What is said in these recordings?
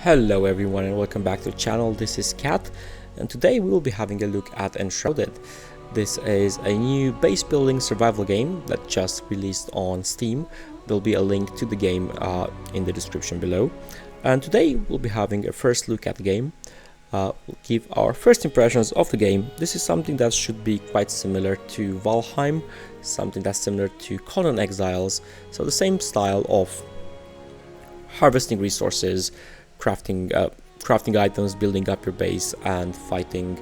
Hello everyone and welcome back to the channel. This is Kat, and today we will be having a look at Enshrouded. This is a new base building survival game that just released on Steam. There'll be a link to the game in the description below. And today we'll be having a first look at the game. We'll give our first impressions of the game. This is something that should be quite similar to Valheim, something that's similar to Conan Exiles, so the same style of harvesting resources, crafting items, building up your base, and fighting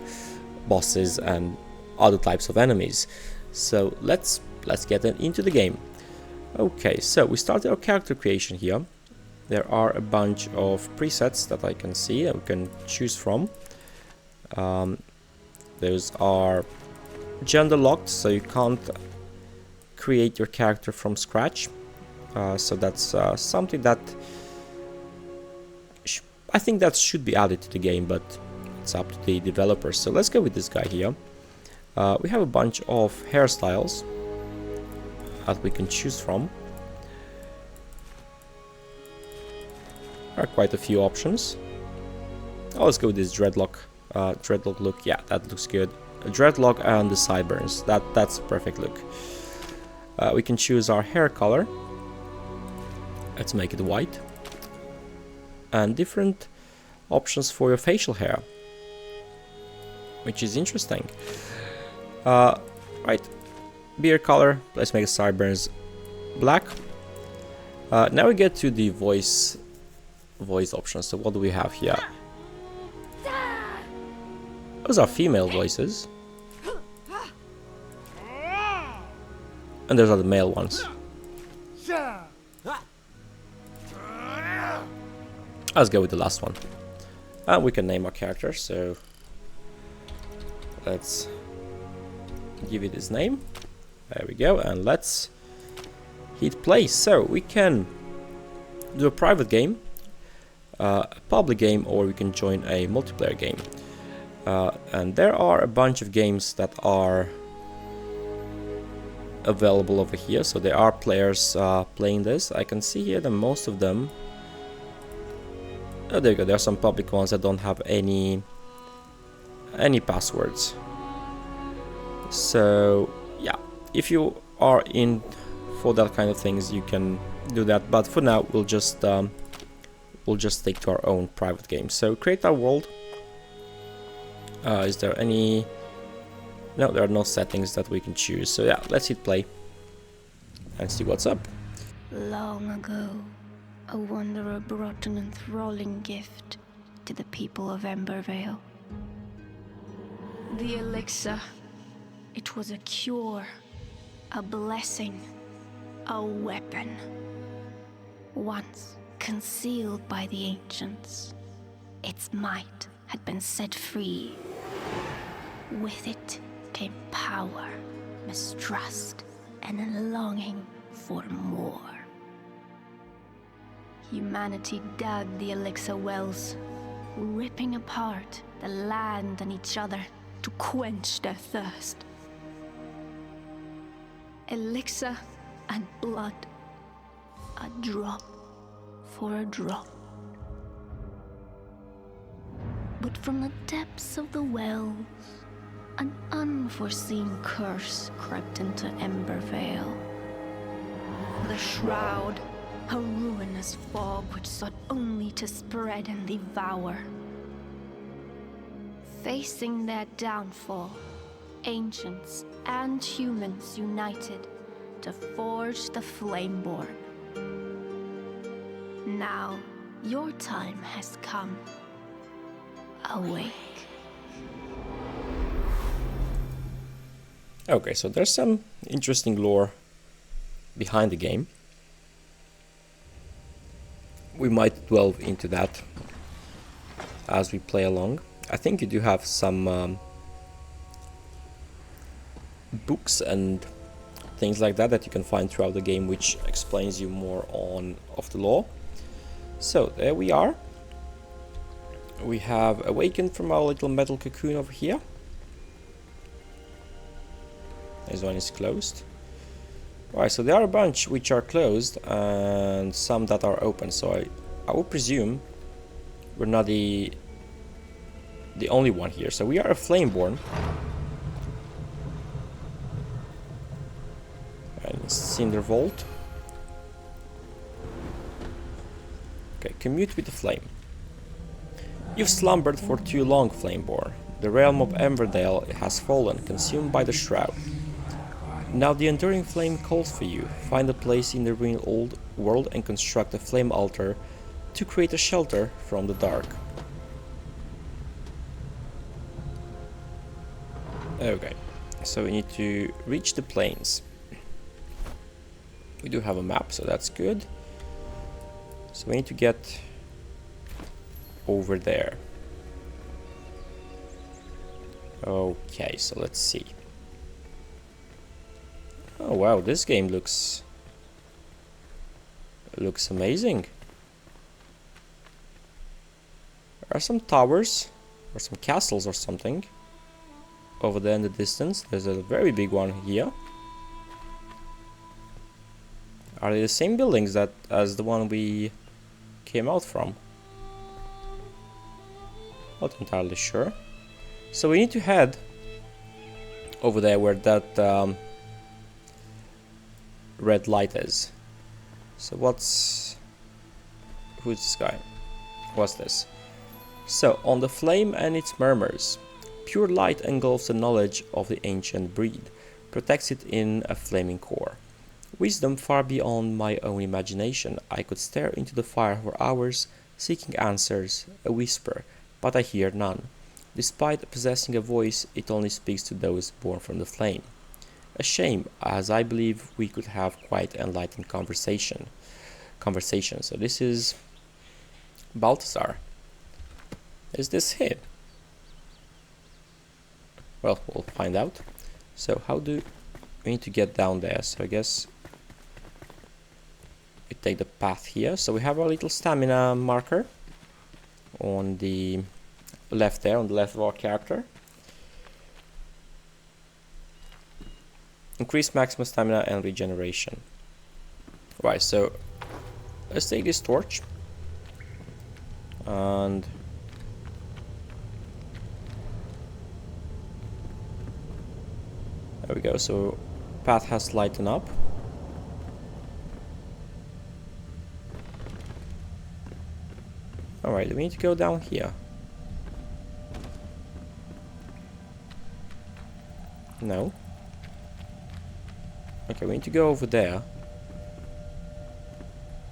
bosses and other types of enemies. So let's get into the game. Okay, so we started our character creation here. There are a bunch of presets that I can see that we can choose from. Those are gender locked, so you can't create your character from scratch. So that's something that I think that should be added to the game, but it's up to the developers. So let's go with this guy here. We have a bunch of hairstyles that we can choose from. There are quite a few options. Oh, let's go with this dreadlock look. Yeah, that looks good. A dreadlock and the sideburns. That's a perfect look. We can choose our hair color. Let's make it white. And different options for your facial hair, which is interesting. Right, beard color. Let's make the sideburns black. Now we get to the voice options. So what do we have here? Those are female voices, and those are the male ones. Let's go with the last one. And we can name our character, so let's give it his name. There we go, and let's hit play. So we can do a private game, a public game, or we can join a multiplayer game. And there are a bunch of games that are available over here, so there are players playing this. I can see here that most of them. Oh, there you go. There are some public ones that don't have any passwords. So yeah, if you are in for that kind of things, you can do that. But for now, we'll just stick to our own private game. So create our world. Is there any? No, there are no settings that we can choose. So yeah, let's hit play and see what's up. Long ago, a wanderer brought an enthralling gift to the people of Embervale. The elixir. It was a cure, a blessing, a weapon. Once concealed by the ancients, its might had been set free. With it came power, mistrust, and a longing for more. Humanity dug the elixir wells, ripping apart the land and each other to quench their thirst. Elixir and blood, a drop for a drop. But from the depths of the wells, an unforeseen curse crept into Embervale. The Shroud, a ruinous fog which sought only to spread and devour. Facing their downfall, ancients and humans united to forge the Flameborn. Now, your time has come. Awake. Okay, so there's some interesting lore behind the game. We might delve into that as we play along. I think you do have some books and things like that you can find throughout the game, which explains you more of the lore. So there we are. We have awakened from our little metal cocoon over here. This one is closed. Alright, so there are a bunch which are closed and some that are open. So I would presume we're not the only one here. So we are a Flameborn. And Cindervolt. Okay, commute with the flame. You've slumbered for too long, Flameborn. The realm of Emberdale has fallen, consumed by the shroud. Now the enduring flame calls for you. Find a place in the ruined old world and construct a flame altar to create a shelter from the dark. Okay, so we need to reach the plains. We do have a map, so that's good. So we need to get over there. Okay, so let's see. Oh wow, this game looks amazing. There are some towers or some castles or something over there in the distance. There's a very big one here. Are they the same buildings as the one we came out from? Not entirely sure. So we need to head over there where that red light is. So who's this guy? What's this? So, on the flame and its murmurs, pure light engulfs the knowledge of the ancient breed, protects it in a flaming core. Wisdom far beyond my own imagination. I could stare into the fire for hours, seeking answers, a whisper, but I hear none. Despite possessing a voice, it only speaks to those born from the flame. A shame, as I believe we could have quite enlightened conversation. So this is Balthazar. Is this him? Well, we'll find out. So how do we need to get down there? So I guess we take the path here. So we have our little stamina marker on the left there, on the left of our character. Increase maximum stamina and regeneration. Right, so let's take this torch and there we go. So path has lightened up. Alright, we need to go down here. No. Okay, we need to go over there.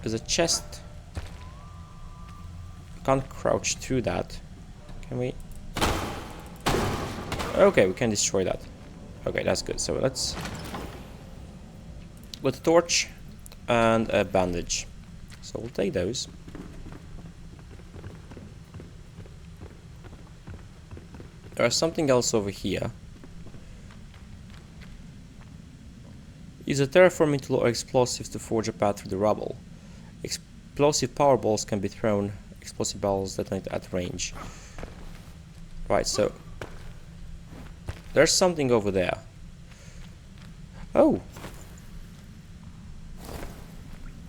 There's a chest. Can't crouch through that. Can we? Okay, we can destroy that. Okay, that's good. So let's with a torch and a bandage. So we'll take those. There's something else over here. Use a terraforming tool or explosives to forge a path through the rubble. Explosive power balls can be thrown. Explosive balls detonate at range. Right, so there's something over there. Oh!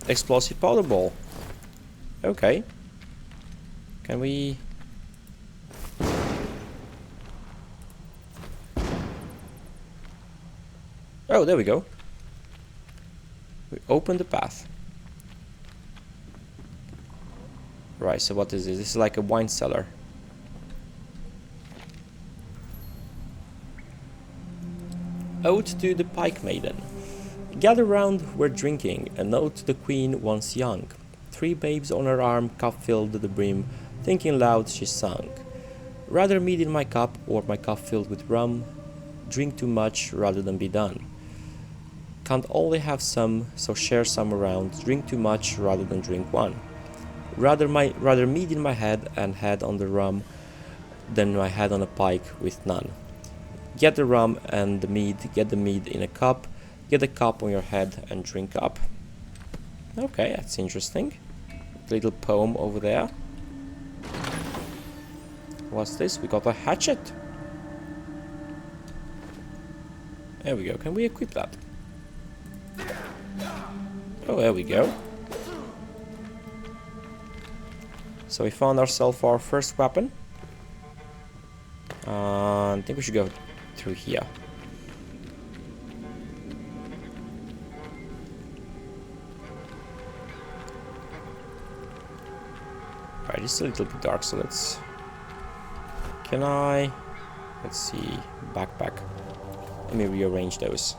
Explosive powder ball. Okay. Can we... Oh, there we go. We open the path. Right, so what is this? This is like a wine cellar. Ode to the Pike Maiden. Gather round, we're drinking, an ode to the queen once young. 3 babes on her arm, cup filled to the brim, thinking loud she sung. Rather mead in my cup, or my cup filled with rum, drink too much rather than be done. Can't only have some, so share some around, drink too much rather than drink one. Rather mead in my head and head on the rum than my head on a pike with none. Get the rum and the mead, get the mead in a cup, get the cup on your head and drink up. Okay, that's interesting. Little poem over there. What's this? We got a hatchet. There we go. Can we equip that? Oh, there we go. So we found ourselves our first weapon. I think we should go through here. Alright, it's a little bit dark, so let's... Can I... Let's see... Backpack. Let me rearrange those.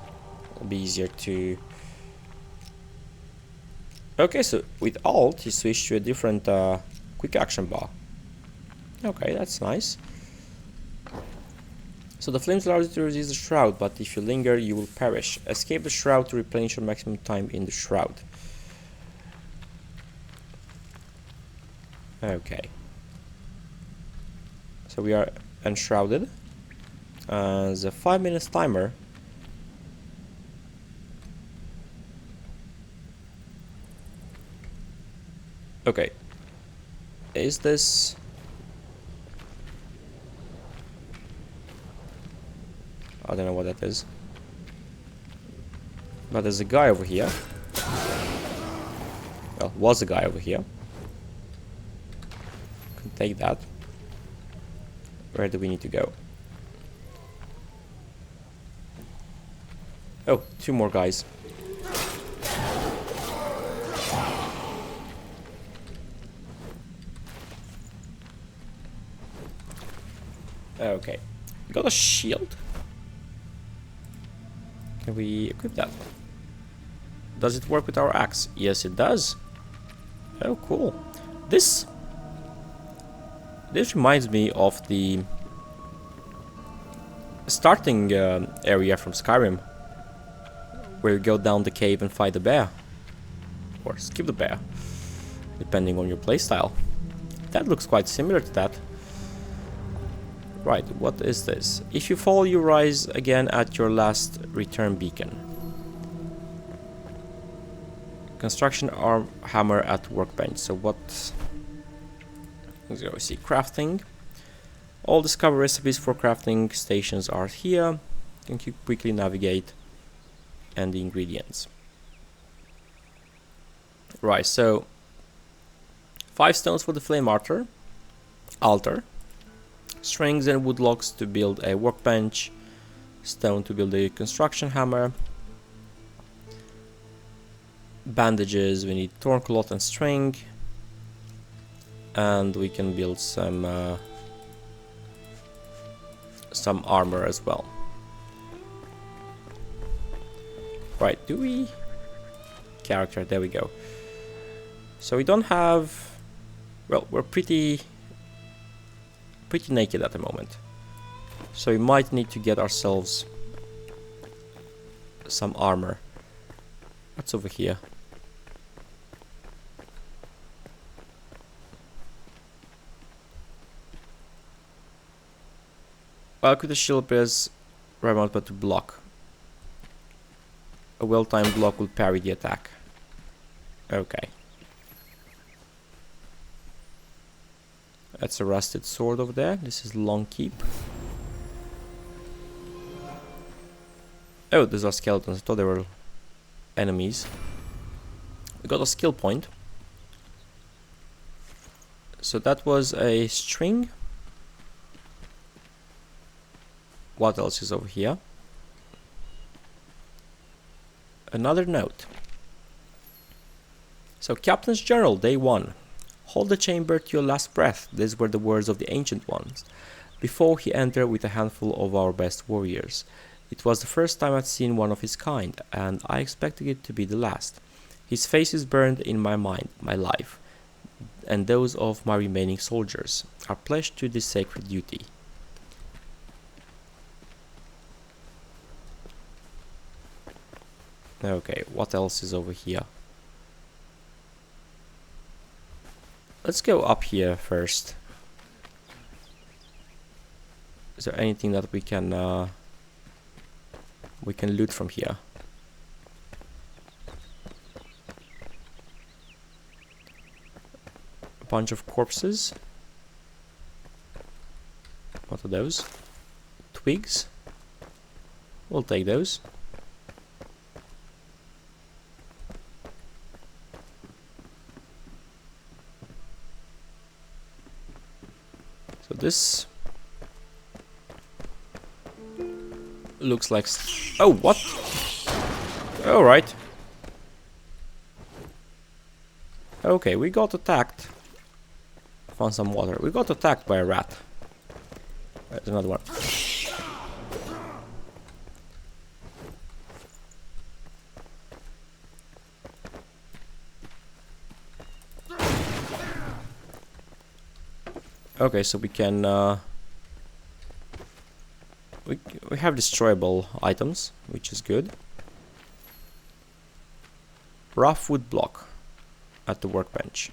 It'll be easier to... Okay, so with Alt, you switch to a different quick action bar. Okay, that's nice. So the flames allows you to resist the shroud, but if you linger, you will perish. Escape the shroud to replenish your maximum time in the shroud. Okay. So we are enshrouded. The 5 minutes timer. Okay. Is this... I don't know what that is. But there's a guy over here. Well, was a guy over here. Can take that. Where do we need to go? Oh, 2 more guys. Okay. We got a shield. Can we equip that? Does it work with our axe? Yes, it does. Oh, cool. This reminds me of the starting area from Skyrim, where you go down the cave and fight the bear, or skip the bear, depending on your playstyle. That looks quite similar to that. Right, what is this? If you fall, you rise again at your last return beacon. Construction arm hammer at workbench. So what? Let's go see crafting. All discover recipes for crafting stations are here. You can quickly navigate and the ingredients. Right, so 5 stones for the flame altar. Strings and wood logs to build a workbench, stone to build a construction hammer, bandages, we need torn cloth and string, and we can build some armor as well. Right, do we... Character, there we go. So we don't have... Well, we're pretty naked at the moment, so we might need to get ourselves some armor. What's over here? Well, could the shield appears right amount but to block. A well-timed block will parry the attack. Okay. That's a rusted sword over there. This is long keep. Oh, these are skeletons. I thought they were enemies. We got a skill point. So that was a string. What else is over here? Another note. So, Captain's Journal, Day 1. Hold the chamber to your last breath. These were the words of the Ancient Ones, before he entered with a handful of our best warriors. It was the first time I'd seen one of his kind, and I expected it to be the last. His face is burned in my mind, my life, and those of my remaining soldiers are pledged to this sacred duty. Okay, what else is over here? Let's go up here first. Is there anything that we can loot from here? A bunch of corpses. What are those? Twigs. We'll take those. So this looks like... Oh, what? Alright. Okay, we got attacked. Found some water. We got attacked by a rat. There's another one. Okay, so we can we have destroyable items, which is good. Rough wood block at the workbench.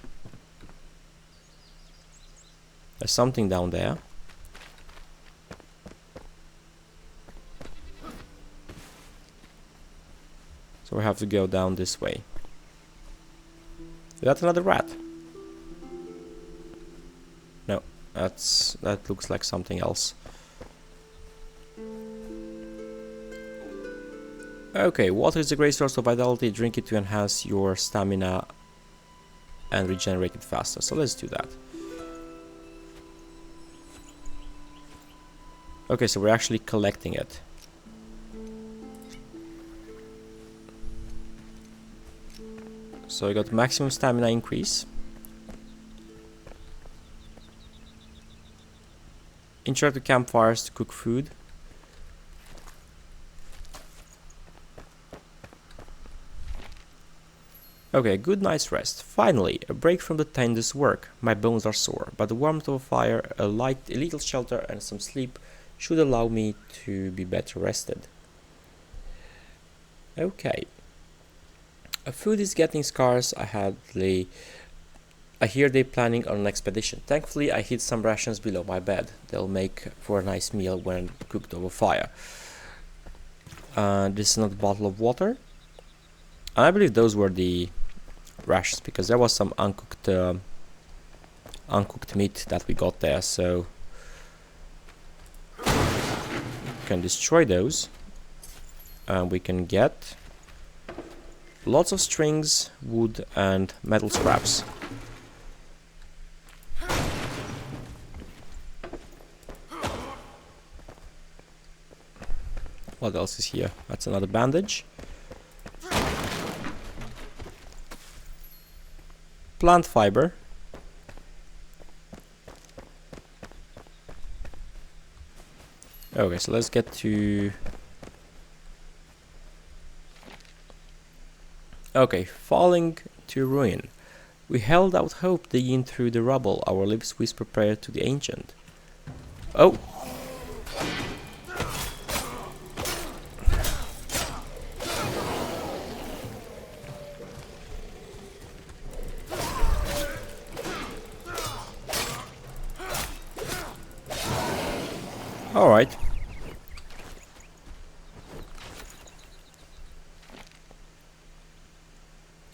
There's something down there. So we have to go down this way. Is that another rat? No, that looks like something else. Okay, water is a great source of vitality. Drink it to enhance your stamina and regenerate it faster. So let's do that. Okay, so we're actually collecting it. So I got maximum stamina increase. Interact with campfires to cook food. Okay, good night's rest. Finally, a break from the tedious work. My bones are sore, but the warmth of a fire, a little shelter and some sleep should allow me to be better rested. Okay. Food is getting scarce. I hear they're planning on an expedition. Thankfully, I hid some rations below my bed. They'll make for a nice meal when cooked over fire. This is another bottle of water. And I believe those were the rations, because there was some uncooked meat that we got there, so we can destroy those. And we can get lots of strings, wood and metal scraps. What else is here? That's another bandage. Plant fiber. Okay, so let's get to... Okay, falling to ruin. We held out hope digging through the rubble, our lips whisper prayer to the ancient. Oh! Alright.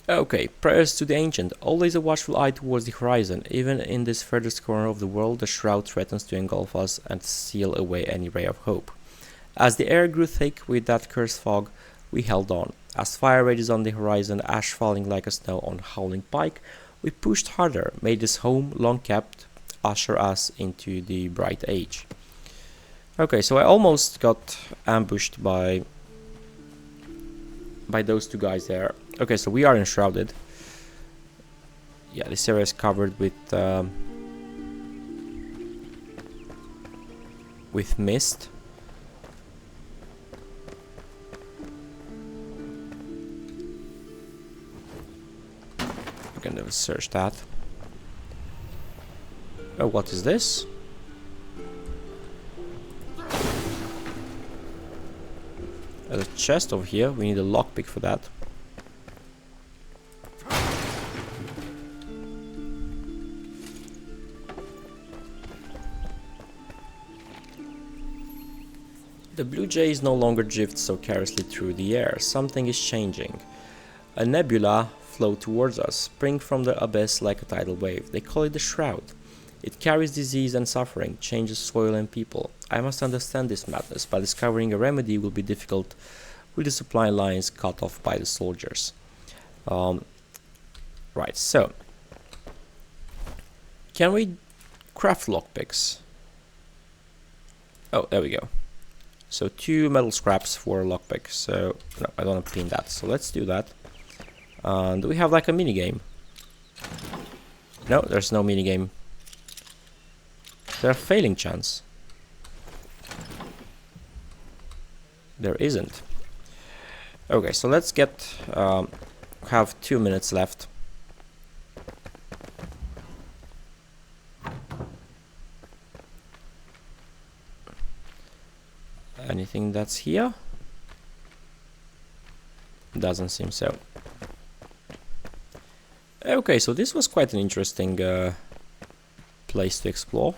Okay, prayers to the ancient. Always a watchful eye towards the horizon. Even in this furthest corner of the world, the shroud threatens to engulf us and seal away any ray of hope. As the air grew thick with that cursed fog, we held on. As fire rages on the horizon, ash falling like a snow on howling pike, we pushed harder, made this home, long kept, usher us into the bright age. Okay, so I almost got ambushed by those two guys there. Okay, so we are enshrouded. Yeah, this area is covered with mist. We can never search that. Oh, what is this? There's a chest over here. We need a lockpick for that. The blue jays no longer drift so carelessly through the air. Something is changing. A nebula flows towards us, spring from the abyss like a tidal wave. They call it the Shroud. It carries disease and suffering, changes soil and people. I must understand this madness, but discovering a remedy will be difficult with the supply lines cut off by the soldiers. Right, so can we craft lockpicks? Oh, there we go. So 2 metal scraps for a lockpick. So no, I don't want to clean that. So let's do that. Do we have like a mini game? No, there's no mini game. There's a failing chance. There isn't. Okay, so let's get have 2 minutes left. Anything that's here? Doesn't seem so. Okay, so this was quite an interesting place to explore.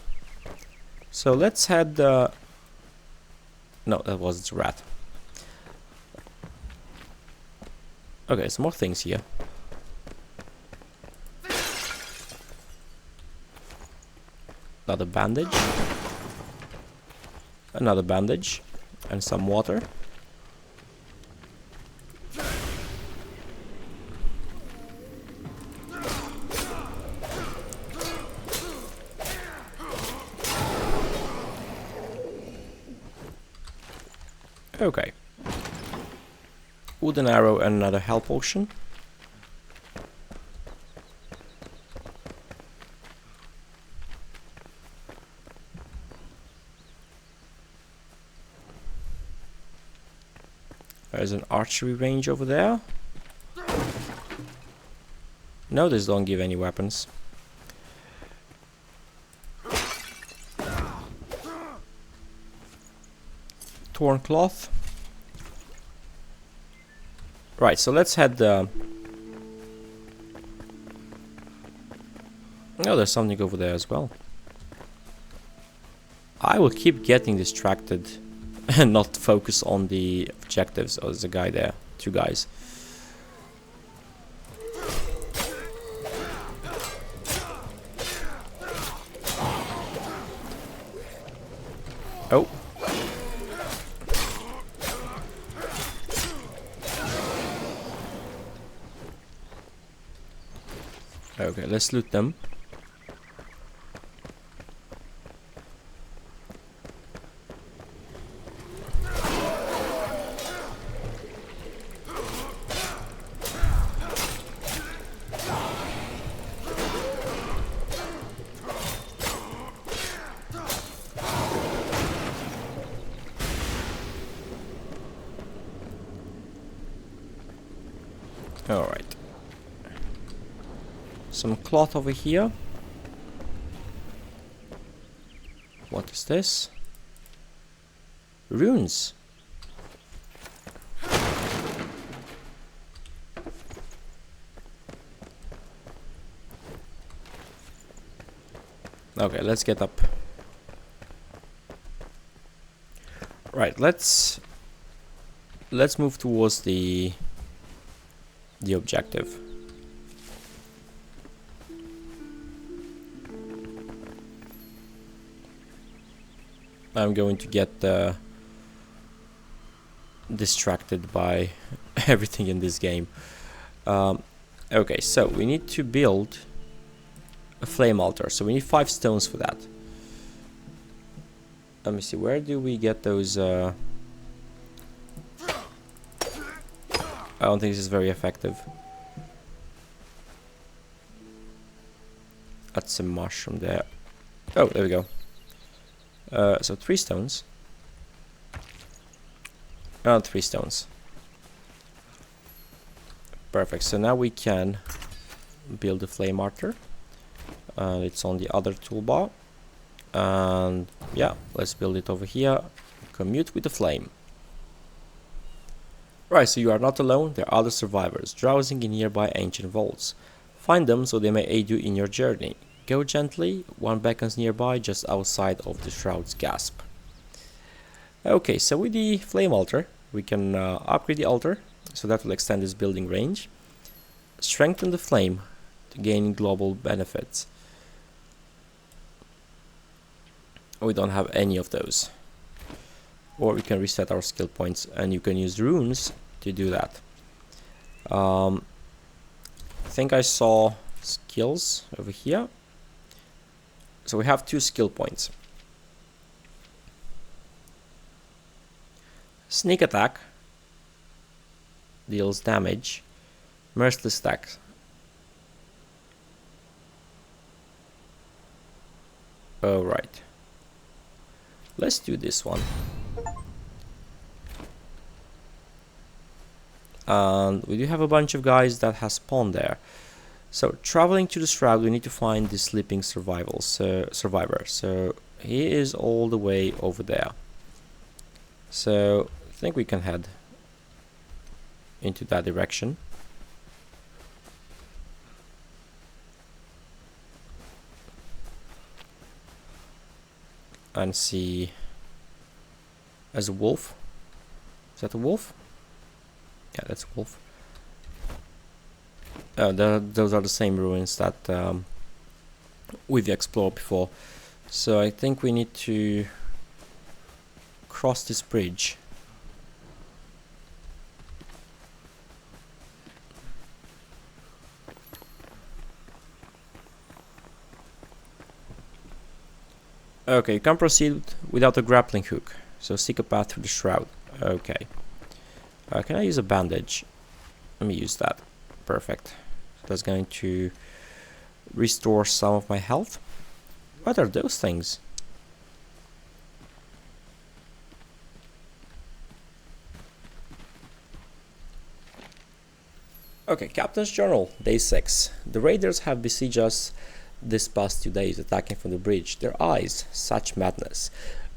So let's head... no, that wasn't a rat. Okay, some more things here. Another bandage. Another bandage. And some water. Okay. Wooden arrow and another health potion. There's an archery range over there. No, this don't give any weapons. Torn cloth. Right, so let's head... Oh, there's something over there as well. I will keep getting distracted and not focus on the objectives. Oh, there's a guy there. 2 guys. Oh. Okay, let's loot them. Alright. Some cloth over here. What is this? Runes. Okay, let's get up. Right, let's move towards the objective. I'm going to get distracted by everything in this game. Okay, so we need to build a flame altar. So we need 5 stones for that. Let me see, where do we get those? I don't think this is very effective. That's a mushroom there. Oh, there we go. So 3 stones. 3 stones. Perfect. So now we can build a flame altar. It's on the other toolbar. And yeah, let's build it over here. Commute with the flame. Right, so you are not alone. There are other survivors drowsing in nearby ancient vaults. Find them so they may aid you in your journey. Go gently, one beckons nearby just outside of the shroud's gasp. Okay, so with the flame altar, we can upgrade the altar, so that will extend its building range. Strengthen the flame to gain global benefits. We don't have any of those. Or we can reset our skill points, and you can use runes to do that. I think I saw skills over here. So we have 2 skill points. Sneak attack deals damage. Merciless attack. Alright. Let's do this one. And we do have a bunch of guys that has spawned there. So traveling to the Shroud, we need to find the sleeping survivor. So he is all the way over there. So I think we can head into that direction. And see as a wolf. Is that a wolf? Yeah, that's a wolf. Those are the same ruins that we've explored before. So I think we need to cross this bridge. Okay, you can proceed without a grappling hook, so seek a path through the Shroud. Okay. Can I use a bandage? Let me use that. Perfect. So that's going to restore some of my health. What are those things? Okay, Captain's Journal, Day 6. The raiders have besieged us this past 2 days, attacking from the bridge. Their eyes, such madness.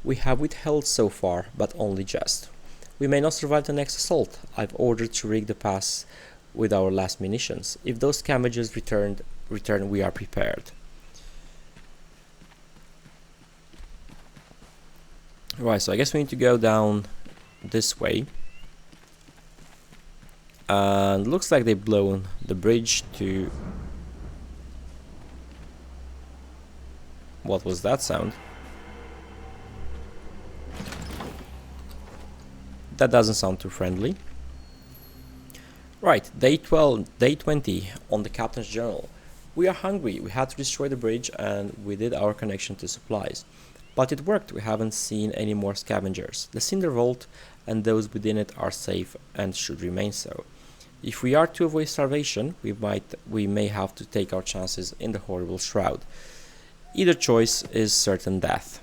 We have withheld so far, but only just. We may not survive the next assault. I've ordered to rig the pass with our last munitions. If those scavengers return, we are prepared. Right, so I guess we need to go down this way. And looks like they've blown the bridge to... What was that sound? That doesn't sound too friendly. Right, day 20 on the Captain's Journal. We are hungry. We had to destroy the bridge and we did our connection to supplies. But it worked. We haven't seen any more scavengers. The Cinder Vault and those within it are safe and should remain so. If we are to avoid starvation, we may have to take our chances in the horrible Shroud. Either choice is certain death.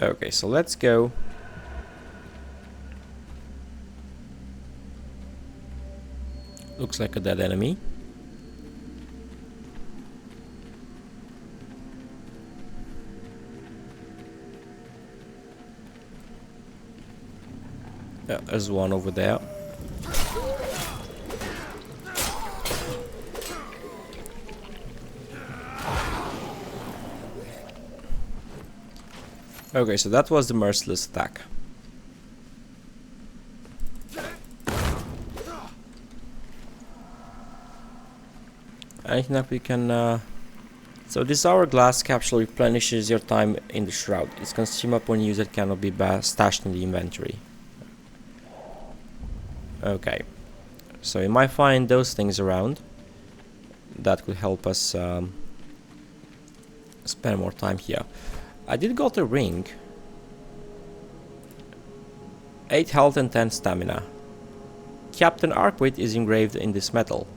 Okay, so let's go. Looks like a dead enemy. Yeah, there's one over there. Okay, so that was the merciless attack. Anything that we can... So this hourglass capsule replenishes your time in the Shroud. It's consumed upon use. It cannot be stashed in the inventory. Okay, so we might find those things around that could help us spend more time here. I did got a ring. 8 health and 10 stamina. Captain Arkwit is engraved in this metal,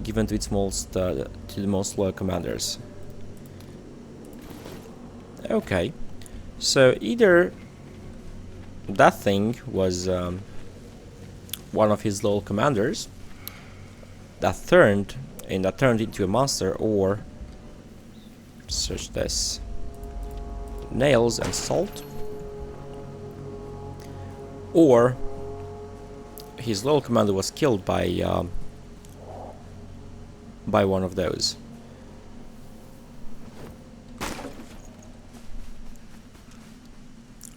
given to its to the most loyal commanders. Okay, so either that thing was one of his loyal commanders that turned into a monster, or search this. Nails and salt, or his loyal commander was killed by one of those.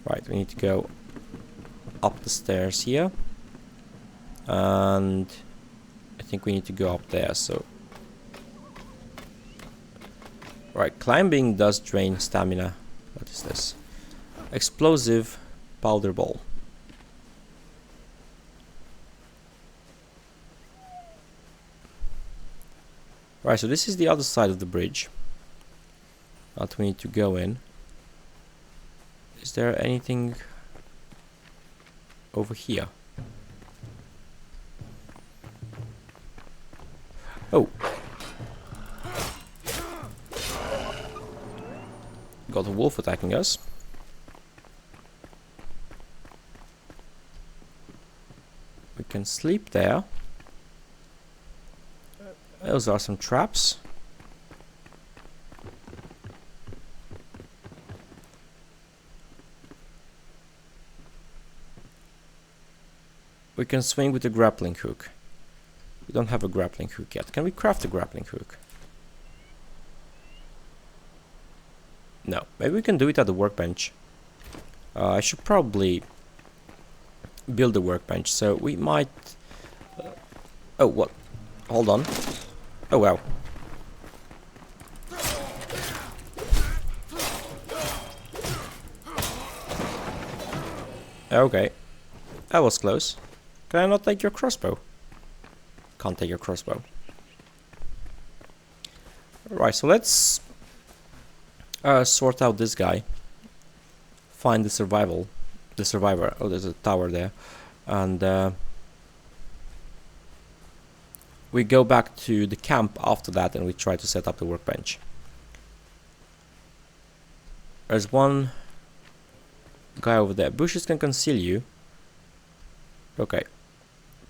Right, we need to go up the stairs here, and I think we need to go up there. So right, climbing does drain stamina. What is this? Explosive powder ball. Right, so this is the other side of the bridge. that we need to go in. Is there anything over here? Oh. Got a wolf attacking us. We can sleep there. Those are some traps. We can swing with the grappling hook. We don't have a grappling hook yet. Can we craft a grappling hook? No. Maybe we can do it at the workbench. I should probably build a workbench, so we might... oh, what? Hold on. Oh, wow. Okay. That was close. Can I not take your crossbow? Can't take your crossbow. Right, so let's sort out this guy. Find the survivor. Oh, there's a tower there. And we go back to the camp after that and we try to set up the workbench. There's one guy over there. Bushes can conceal you. Okay.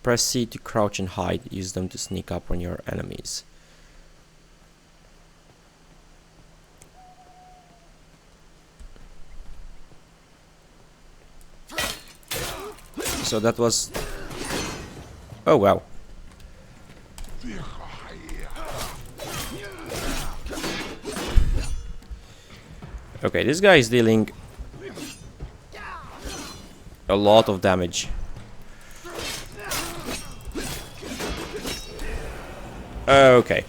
Press C to crouch and hide. Use them to sneak up on your enemies. So that was... oh, wow. Okay, this guy is dealing a lot of damage. Okay.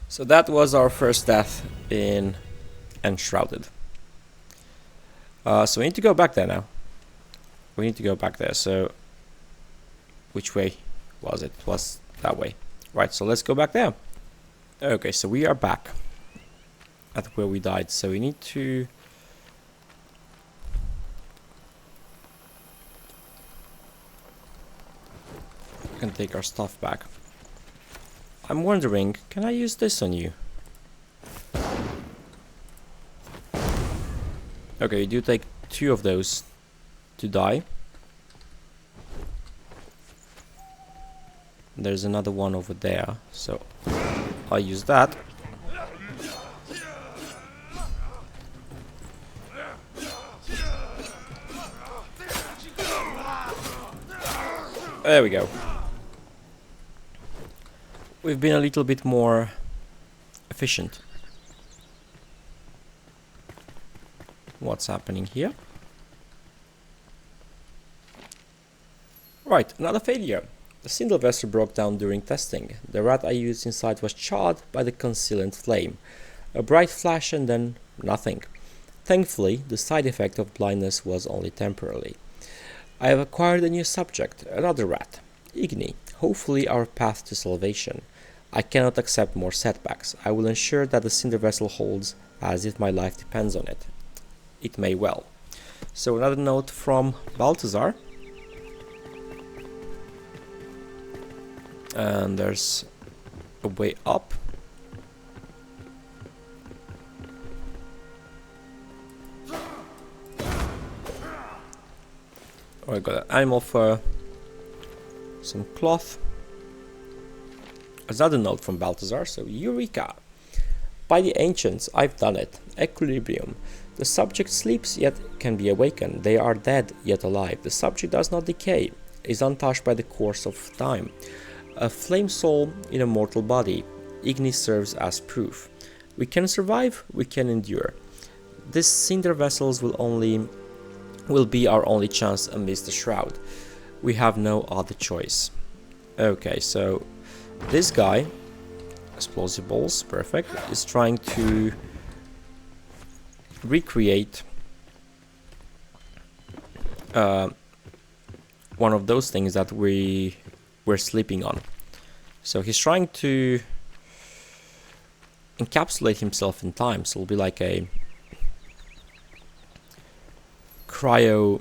So that was our first death in Enshrouded. So we need to go back there now. We need to go back there, so... which way was it? It was that way. Right, so let's go back there. Okay, so we are back at where we died, so we need to... we can take our stuff back. I'm wondering, can I use this on you? Okay, you do take 2 of those to die. There's another one over there, so I'll use that. There we go. We've been a little bit more efficient. What's happening here? Right, another failure. The Cinder vessel broke down during testing. The rat I used inside was charred by the concealant flame. A bright flash and then nothing. Thankfully, the side effect of blindness was only temporary. I have acquired a new subject, another rat, Igni, hopefully our path to salvation. I cannot accept more setbacks. I will ensure that the Cinder vessel holds as if my life depends on it. It may well. So another note from Balthazar. And there's a way up. Oh, I got an animal fur, some cloth. Another note from Balthazar, so Eureka! By the ancients, I've done it. Equilibrium. The subject sleeps yet can be awakened. They are dead yet alive. The subject does not decay, is untouched by the course of time. A flame soul in a mortal body. Ignis serves as proof. We can survive, we can endure. These cinder vessels will be our only chance amidst the shroud. We have no other choice. Okay, so this guy, explosive balls, perfect, is trying to recreate one of those things that we're sleeping on. So he's trying to encapsulate himself in time, so it'll be like a cryopod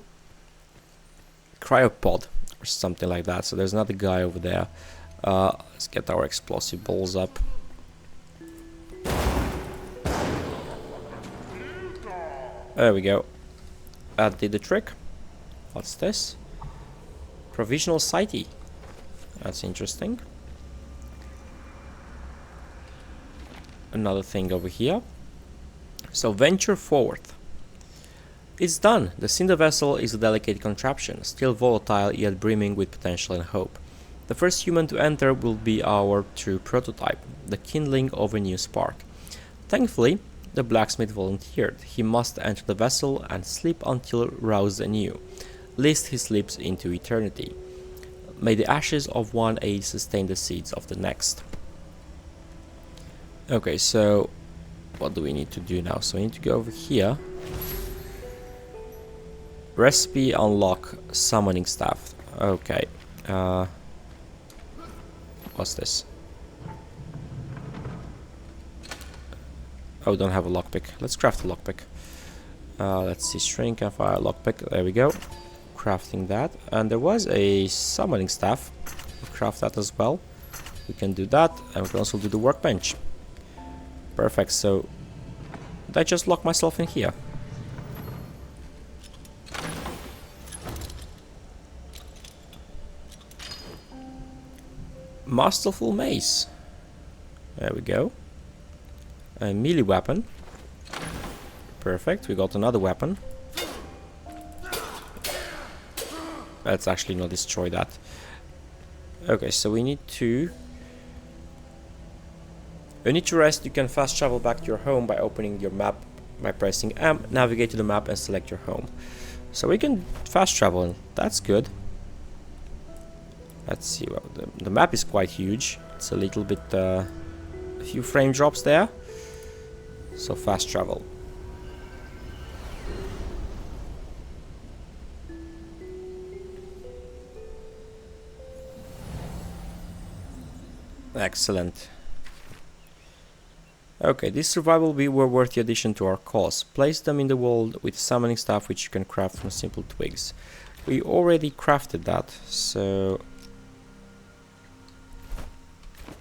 or something like that. So there's another guy over there. Let's get our explosive balls up. There we go. That did the trick. What's this? Provisional sighty. That's interesting. Another thing over here. So venture forward. It's done. The cinder vessel is a delicate contraption, still volatile yet brimming with potential and hope. The first human to enter will be our true prototype, the kindling of a new spark. Thankfully, the blacksmith volunteered. He must enter the vessel and sleep until roused anew, lest he slips into eternity. May the ashes of one age sustain the seeds of the next. Okay, so what do we need to do now? So we need to go over here. Recipe unlock summoning staff. Okay. What's this? Oh, don't have a lockpick. Let's craft a lockpick. Let's see, shrink and fire lockpick. There we go. Crafting that. And there was a summoning staff. We'll craft that as well. We can do that, and we can also do the workbench. Perfect. So did I just lock myself in here? Masterful mace. There we go. A melee weapon. Perfect. We got another weapon. Let's actually not destroy that. Okay, so we need to... When you need to rest, you can fast travel back to your home by opening your map by pressing M, navigate to the map and select your home. So we can fast travel, and that's good. Let's see, well, the map is quite huge. It's a little bit, a few frame drops there. So fast travel. Excellent. Okay, these survival bee were worthy addition to our cause. Place them in the world with summoning staff, which you can craft from simple twigs. We already crafted that, so...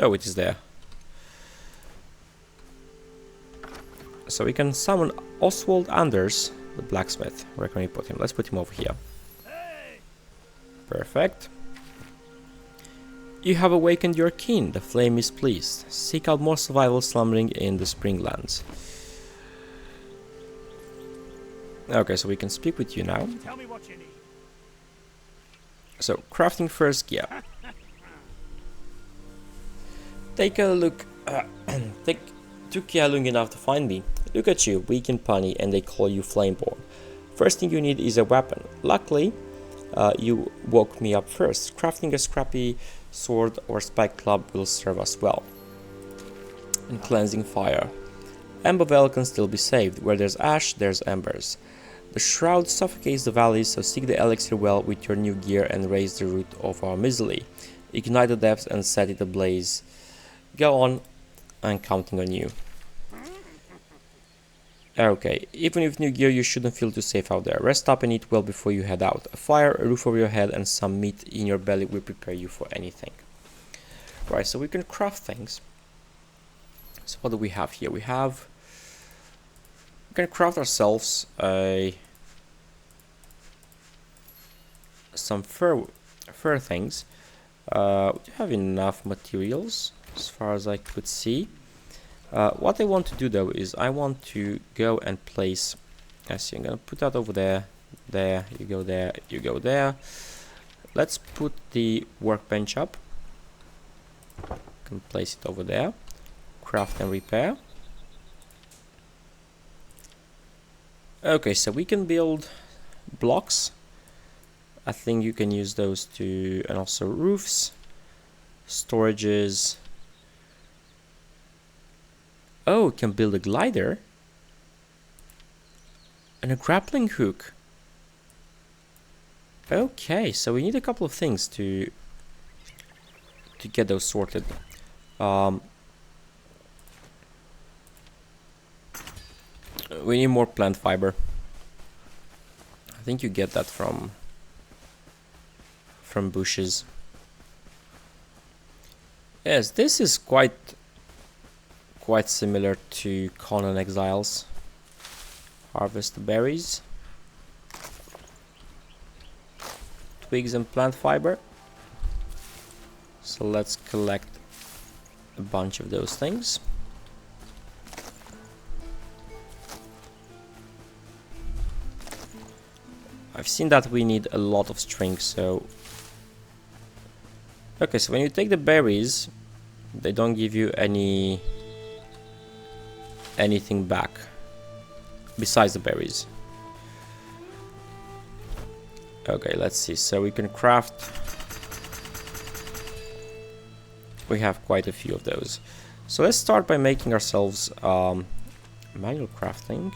Oh, it is there. So we can summon Oswald Anders, the blacksmith. Where can we put him? Let's put him over here. Perfect. You have awakened your kin, the flame is pleased. Seek out more survival slumbering in the Springlands. Okay, so we can speak with you now. Tell me what you need. So, crafting first gear. Take a look. Took you long enough to find me. Look at you, weak and punny, and they call you Flameborn. First thing you need is a weapon. Luckily, you woke me up first. Crafting a scrappy sword or spike club will serve us well. And cleansing fire. Ember Vale can still be saved. Where there's ash, there's embers. The shroud suffocates the valleys, so seek the elixir well with your new gear and raise the root of our misery. Ignite the depths and set it ablaze. Go on, I'm counting on you. Okay, even with new gear you shouldn't feel too safe out there. Rest up and eat well before you head out. A fire, a roof over your head and some meat in your belly will prepare you for anything. Right, so we can craft things. So what do we have here? We can craft ourselves some fur things. We have enough materials as far as I could see. What I want to do though is I want to go and place, I'm gonna put that over there, you go there, you go there. Let's put the workbench up. Can place it over there. Craft and repair. Okay, so we can build blocks. I think you can use those to, and also roofs, storages. Oh, we can build a glider and a grappling hook. Okay, so we need a couple of things to get those sorted. We need more plant fiber. I think you get that from bushes. Yes, this is quite similar to Conan Exiles. Harvest the berries, twigs and plant fiber. So let's collect a bunch of those things. I've seen that we need a lot of string, so... Okay, so when you take the berries, they don't give you anything back besides the berries. Okay, let's see. So we can craft... We have quite a few of those. So let's start by making ourselves manual crafting.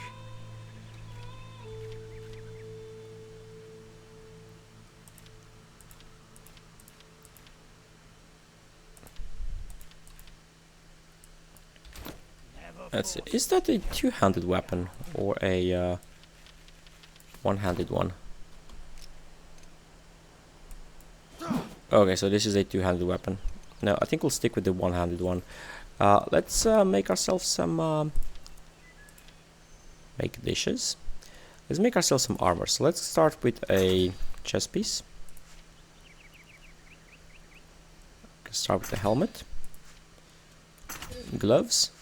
Let's see. Is that a two-handed weapon or a one-handed one? Okay, so this is a two-handed weapon. No, I think we'll stick with the one-handed one. Let's make ourselves some make dishes. Let's make ourselves some armor. So let's start with a chest piece. Let's start with the helmet, gloves.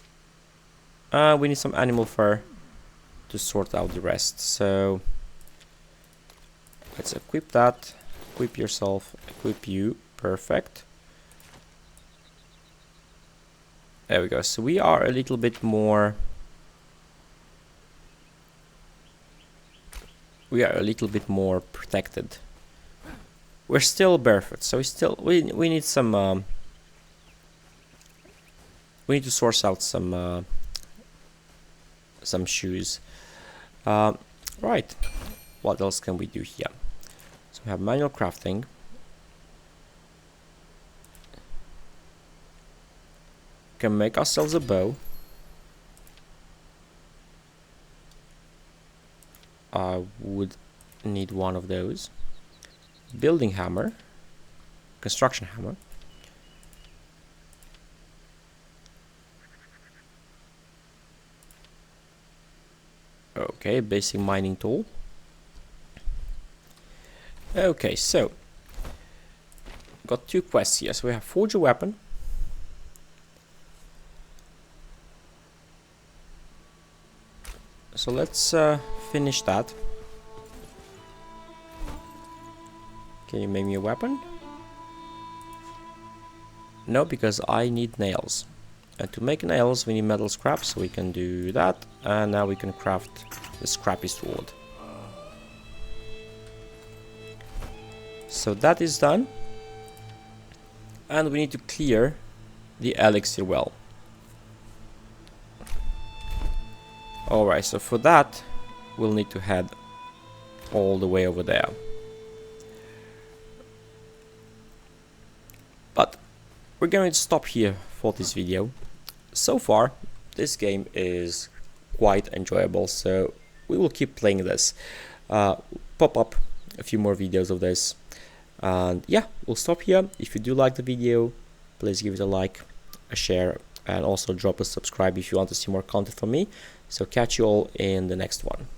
We need some animal fur to sort out the rest. So let's equip that. Equip yourself. Equip you. Perfect. There we go. So we are a little bit more... We are a little bit more protected. We're still barefoot, so we need some... we need to source out some shoes. Right. What else can we do here? So we have manual crafting. Can make ourselves a bow. I would need one of those. Building hammer. Construction hammer. Okay, basic mining tool. Okay, so got two quests here. So we have forge a weapon. So let's finish that. Can you make me a weapon? No, because I need nails. And to make nails we need metal scrap, so we can do that. And now we can craft the scrappy sword. So that is done. And we need to clear the elixir well. Alright, so for that we'll need to head all the way over there. But we're going to stop here for this video. So far this game is quite enjoyable, so we will keep playing this. Pop up a few more videos of this, and yeah, we'll stop here. If you do like the video, please give it a like, a share, and also drop a subscribe if you want to see more content from me. So catch you all in the next one.